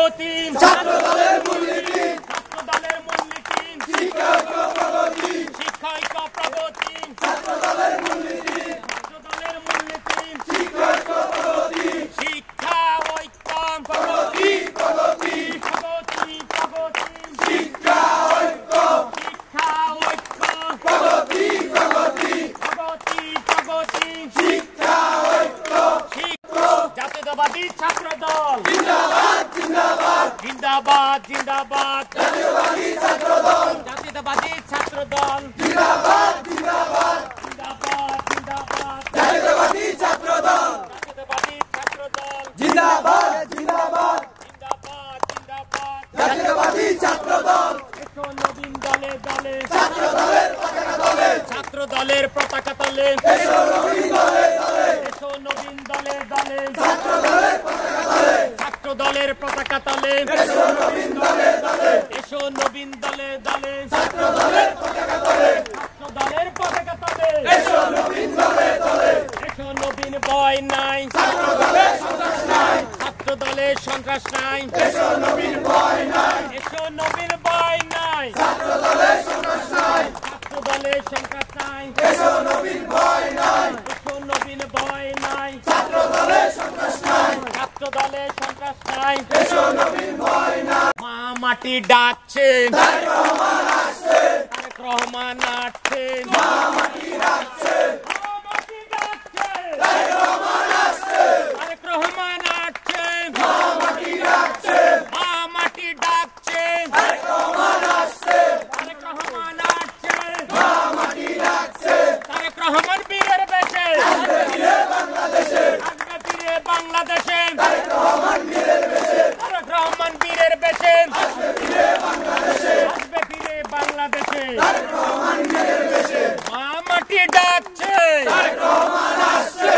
প্রগতি, ছাত্র দলের মূলনীতি, ছাত্র দলের মূলনীতি, শিক্ষা ঐক্য প্রগতি, শিক্ষা ঐক্য প্রগতি, ছাত্র দলের মূলনীতি, ছাত্র দলের মূলনীতি, শিক্ষা ঐক্য প্রগতি, শিক্ষা ঐক্য প্রগতি, প্রগতি, প্রগতি, প্রগতি, শিক্ষা ঐক্য, শিক্ষা ঐক্য প্রগতি, প্রগতি, প্রগতি, প্রগতি, শিক্ষা ঐক্য, জাতীয়তাবাদী ছাত্র দল জিন্দাবাদ, জিন্দাবাদ, জিন্দাবাদ, জিন্দাবাদ, জাতীয়তাবাদী ছাত্র দল, জাতীয়তাবাদী ছাত্র দল জিন্দাবাদ, জিন্দাবাদ, জিন্দাবাদ, জিন্দাবাদ, জাতীয়তাবাদী ছাত্র দল, জাতীয়তাবাদী ছাত্র দল জিন্দাবাদ, জিন্দাবাদ, জিন্দাবাদ, জিন্দাবাদ, জাতীয়তাবাদী ছাত্র দল, এসো নবীন দলে দলে, ছাত্র দলের পতাকা দলে, ছাত্র দলের পতাকা তলে, এসো নবীন দলে দলে, এসো নবীন দলে দলে, ছাত্র দলের পতাকা দলে, ছাত্র দলের পতাকা তলে, এসো নবীন দলে দলে, এসো নবীন দলে দলে, ছাত্র দলের পতাকা দলে, ছাত্র দলের পতাকা তলে, এসো নবীন দলে দলে, এসো নবীন ভয় নাই, ছাত্র দলের সন্ত্রাস নাই, ছাত্র দলের সন্ত্রাস নাই, এসো নবীন ভয় নাই, এসো নবীন ভয় নাই, ছাত্র দলের সন্ত্রাস নাই, ছাত্র দলের সন্ত্রাস নাই, এসো নবীন ভয় নাই, এসো নবীন ভয় নাই, ছাত্র দলের সন্ত্রাস নাই, ছাত্র দলের সন্ত্রাস নাই, এসো নবীন ভয় নাই, মা মাটি ডাকছে, তারেক রহমান আসছে, তারেক রহমান আসছে, মা মাটি ডাকছে, মা মাটি ডাকছে, তারেক রহমান আসছে, তারেক রহমান আসছে, মা মাটি ডাকছে, মা মাটি ডাকছে, তারেক রহমান আসছে, তারেক রহমান আসছে, মা মাটি ডাকছে, তারেক রহমান বীরের বেশে আসবে ফিরে বাংলাদেশে, আসবে ফিরে বাংলাদেশে, তারেক রহমান বীরের বেশে, তারেক রহমান বীরের বেশে আসবে ফিরে বাংলাদেশে, আসবে ফিরে বাংলাদেশে, তারেক রহমান বীরের বেশে, মা মাটি ডাকছে, তারেক রহমান আসছে,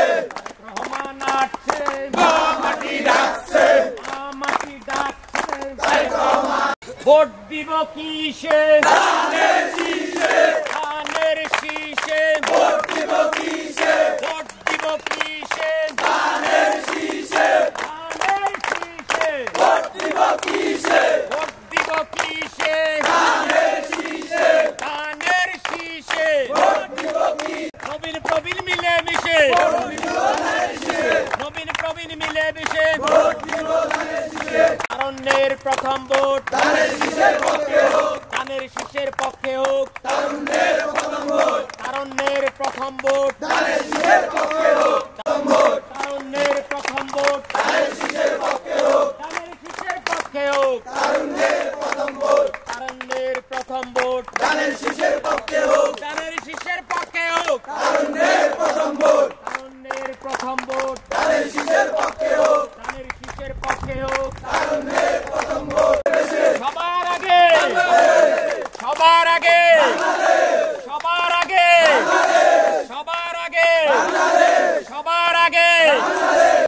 রহমান আসছে, মা মাটি ডাকছে, মা মাটি ডাকছে, তারেক রহমান ভোট দিব কিসে, ধানের শীষে, ধানের শীষে, ভোট দিব কিসে, ভোট দিব কিসে, ধানের শীষে, ধানের শীষে, ভোট দিব কিসে, ভোট দিব কিসে, ধানের শীষে, ধানের শীষে, ভোট দিব কি, নবীন প্রবীণ মিলে মিশে, ভোট দিব ধানের শীষে, নবীন প্রবীণ মিলে মিশে, ভোট দিব ধানের শীষে, তারুণ্যের প্রথম ভোট ধানের শীষের পক্ষে হোক, ধানের শীষের পক্ষে হোক, তারুণ্যের প্রথম ভোট, তারুণ্যের প্রথম ভোট, ধানের শীষের পক্ষে হোক, প্রথম ভোট, তারুণ্যের প্রথম ভোট, ধানের শীষের পক্ষে হোক, ধানের শীষের পক্ষে হোক, তারুণ্যের প্রথম ভোট, তারুণ্যের প্রথম ভোট, ধানের শীষের পক্ষে হোক, ধানের শীষের পক্ষে হোক, তারুণ্যের প্রথম ভোট, তারুণ্যের প্রথম ভোট, ধানের শীষের পক্ষে হোক, ধানের শীষের পক্ষে হোক, তারুণ্যের প্রথম ভোট, সবার আগে, সবার আগে